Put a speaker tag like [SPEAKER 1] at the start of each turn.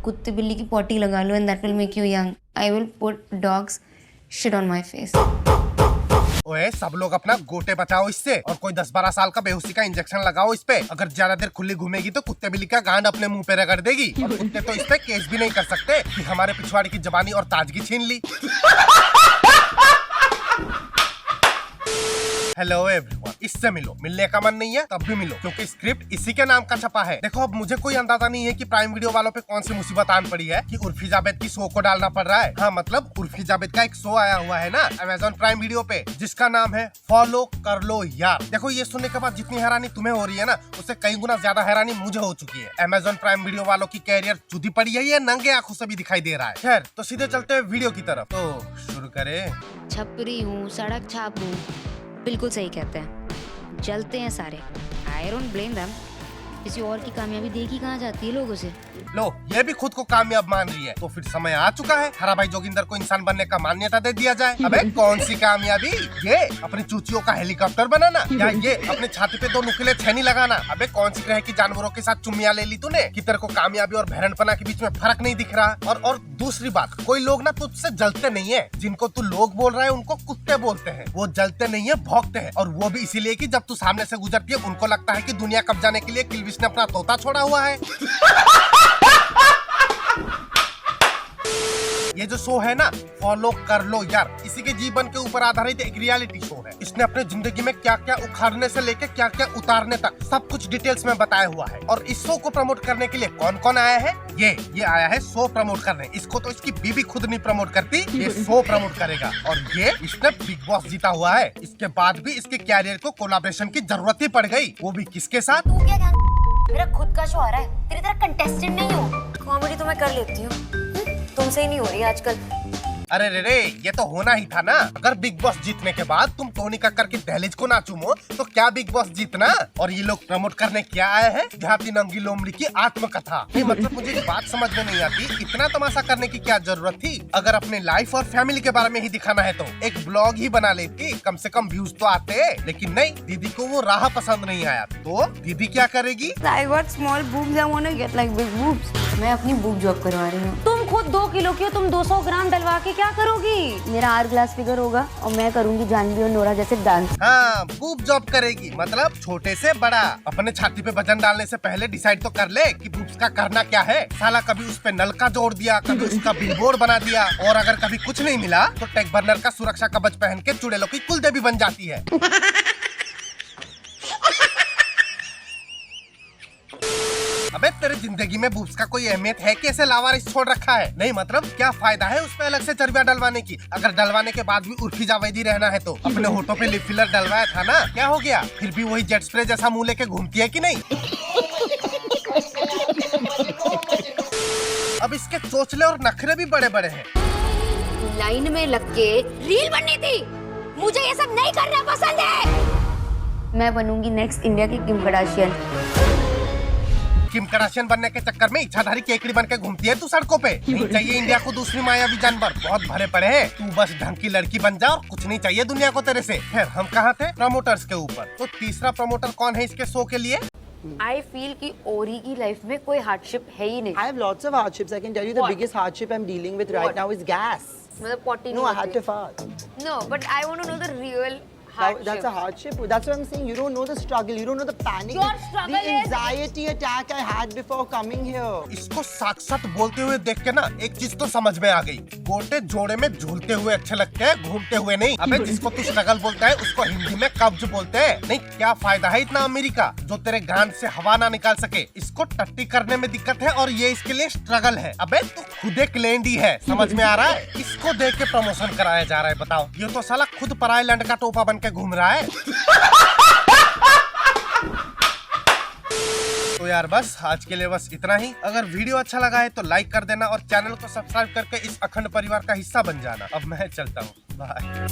[SPEAKER 1] कुत्ते बिल्ली की पॉटी लगा लो and that will make you young. I will put dog's shit on my face.
[SPEAKER 2] ओए सब लोग अपना गोटे बचाओ इससे, और कोई 10-12 साल का बेहोशी का इंजेक्शन लगाओ इस पे। अगर ज्यादा देर खुली घूमेगी तो कुत्ते बिल्ली का गांड अपने मुंह पे रगड़ देगी, और कुत्ते तो इस पे केस भी नहीं कर सकते कि हमारे पिछवाड़े की जवानी और ताजगी छीन ली। हेलो एवरीवन, इससे मिलो, मिलने का मन नहीं है तब भी मिलो, क्योंकि स्क्रिप्ट इसी के नाम का छपा है। देखो अब मुझे कोई अंदाजा नहीं है कि प्राइम वीडियो वालों पे कौन सी मुसीबत आन पड़ी है कि उर्फी जावेद की शो को डालना पड़ रहा है। हाँ मतलब उर्फी जावेद का एक शो आया हुआ है ना अमेजॉन प्राइम वीडियो पे, जिसका नाम है फॉलो कर लो यार। देखो ये सुनने के बाद जितनी हैरानी तुम्हें हो रही है ना, उससे कई गुना ज्यादा हैरानी मुझे हो चुकी है। अमेजॉन प्राइम वीडियो वालों की कैरियर जुदी पड़ी है, ये नंगे आंखों से भी दिखाई दे रहा है। खैर तो सीधे चलते हैं वीडियो की तरफ, तो शुरू करें।
[SPEAKER 1] छपरी हूँ, सड़क छाप हूँ, बिल्कुल सही कहते हैं, जलते हैं सारे। I don't blame them. किसी और की कामयाबी देखी कहाँ जाती है लोगों से।
[SPEAKER 2] लो ये भी खुद को कामयाब मान रही है, तो फिर समय आ चुका है हरा भाई जोगिंदर को इंसान बनने का मान्यता दे दिया जाए। अबे कौन सी कामयाबी? ये अपनी चूचियों का हेलीकॉप्टर बनाना, या ये अपने छाती पे 2 नुकीले छेनी लगाना? अबे कौन सी ग्रह की जानवरों के साथ चुम्मियां ले ली तूने कि तेरे को कामयाबी और भैरनपना के बीच में फर्क नहीं दिख रहा? और दूसरी बात, कोई लोग ना तुझसे जलते नहीं है, जिनको तू लोग बोल रहा है उनको कुत्ते बोलते हैं। वो जलते नहीं है, भौंकते हैं, और वो भी इसीलिए कि जब तू सामने से गुजरती है उनको लगता है कि दुनिया कब जाने के लिए किल्विश ने अपना तोता छोड़ा हुआ है। ये जो शो है ना फॉलो कर लो यार, इसी के जीवन के ऊपर आधारित एक रियलिटी शो है। इसने अपने जिंदगी में क्या क्या उखाड़ने से लेके क्या क्या उतारने तक सब कुछ डिटेल्स में बताया हुआ है। और इस शो को प्रमोट करने के लिए कौन कौन आया है? ये आया है शो प्रमोट करने। इसको तो इसकी बीवी खुद नहीं प्रमोट करती, ये शो प्रमोट करेगा। और ये इसने बिग बॉस जीता हुआ है, इसके बाद भी इसके कैरियर को कोलैबोरेशन की जरूरत ही पड़ गई, वो भी किसके साथ?
[SPEAKER 3] तू क्या मेरा खुद का शो आ रहा है, तेरी तरह कंटेस्टेंट नहीं हूँ। कॉमेडी तो मैं कर लेती हूँ, तुमसे ही नहीं हो रही आजकल।
[SPEAKER 2] अरे रे ये तो होना ही था ना। अगर बिग बॉस जीतने के बाद तुम टोनी कक्कर की दहलीज को ना चूमो तो क्या बिग बॉस जीतना? और ये लोग प्रमोट करने क्या आए हैं? देहाती नंगी लोमड़ी की आत्मकथा। नहीं मतलब मुझे एक बात समझ में नहीं आती, इतना तमाशा करने की क्या जरूरत थी? अगर अपने लाइफ और फैमिली के बारे में ही दिखाना है तो एक ब्लॉग ही बना लेती, कम से कम व्यूज तो आते। लेकिन नहीं, दीदी को वो राह पसंद नहीं आया, तो दीदी क्या करेगी?
[SPEAKER 1] I got small boobs, I wanna get like big boobs. मैं अपनी बूब जॉब करवा रही हूँ।
[SPEAKER 3] तुम खुद 2 किलो की हो, तुम 200 ग्राम डलवा के क्या करोगी?
[SPEAKER 1] मेरा आर ग्लास फिगर होगा और मैं करूंगी जानवी और नोरा जैसे डांस।
[SPEAKER 2] हाँ बूब जॉब करेगी, मतलब छोटे से बड़ा। अपने छाती पे वजन डालने से पहले डिसाइड तो कर ले कि बूब्स का करना क्या है। साला कभी उस पे नल का जोड़ दिया, कभी उसका बिलबोर्ड बना दिया, और अगर कभी कुछ नहीं मिला तो टेक बर्नर का सुरक्षा कवच पहन के चुड़ैलों की कुलदेवी बन जाती है। अबे तेरे जिंदगी में बूब्स का कोई अहमियत है? कैसे लावारिस छोड़ रखा है? नहीं मतलब क्या फायदा है उस पे अलग से चर्बिया डलवाने की? अगर डलवाने के बाद भी उर्फी जावेदी रहना है तो अपने होठों पे लिप फिलर डलवाया था ना, क्या हो गया? फिर भी वही जेट स्प्रे जैसा मुंह लेके घूमती है कि नहीं? अब इसके चोचले और नखरे भी बड़े बड़े हैं।
[SPEAKER 3] लाइन में लग के रील बननी थी, मुझे ये सब नहीं करना पसंद है।
[SPEAKER 1] मैं बनूंगी नेक्स्ट इंडिया की किम कार्दाशियन।
[SPEAKER 2] किम कार्दाशियन बनने के चक्कर में इच्छाधारी केकड़ी बन के घूमती है तू सड़कों पे। नहीं चाहिए इंडिया को दूसरी मायावी जानवर, बहुत भरे पड़े हैं। तू बस ढंग की लड़की बन जा और कुछ नहीं चाहिए दुनिया को तेरे से। खैर हम कहाँ थे? प्रमोटर्स के ऊपर। तो तीसरा प्रमोटर कौन है इसके शो के लिए?
[SPEAKER 3] आई फील कि ओरी की लाइफ में कोई हार्डशिप है ही नहीं।
[SPEAKER 4] I have lots of hardships. I can tell you the
[SPEAKER 3] What?
[SPEAKER 4] biggest hardship I'm dealing with right
[SPEAKER 3] What?
[SPEAKER 4] now is gas.
[SPEAKER 3] मतलब potty
[SPEAKER 4] No,
[SPEAKER 3] नहीं
[SPEAKER 4] I had
[SPEAKER 3] होती।
[SPEAKER 4] to fart.
[SPEAKER 3] No, but I want to know the real
[SPEAKER 4] That's
[SPEAKER 3] hardship.
[SPEAKER 4] a hardship. That's what I'm saying. You don't know the struggle. You don't know the panic.
[SPEAKER 3] Your struggle
[SPEAKER 4] the
[SPEAKER 3] is-
[SPEAKER 4] anxiety attack I had before coming here.
[SPEAKER 2] इसको साथ साथ बोलते हुए देख के ना एक चीज तो समझ में आ गई, गोटे जोड़े में झूलते हुए अच्छे लगते हैं, घूमते हुए नहीं। अबे जिसको तू स्ट्रगल बोलता है उसको हिंदी में कब्ज बोलते हैं। नहीं क्या फायदा है इतना अमीरी का जो तेरे गांड से हवा ना निकाल सके? इसको टट्टी करने में दिक्कत है और ये इसके लिए स्ट्रगल है। अबे तू खुद एक लेंडी है, समझ में आ रहा है? इसको देख के प्रमोशन कराया जा रहा है, बताओ। ये तो साला खुद पराये लंड का टोपा बन के घूम रहा है। तो यार बस आज के लिए बस इतना ही। अगर वीडियो अच्छा लगा है तो लाइक कर देना और चैनल को सब्सक्राइब करके इस अखंड परिवार का हिस्सा बन जाना। अब मैं चलता हूँ, बाय।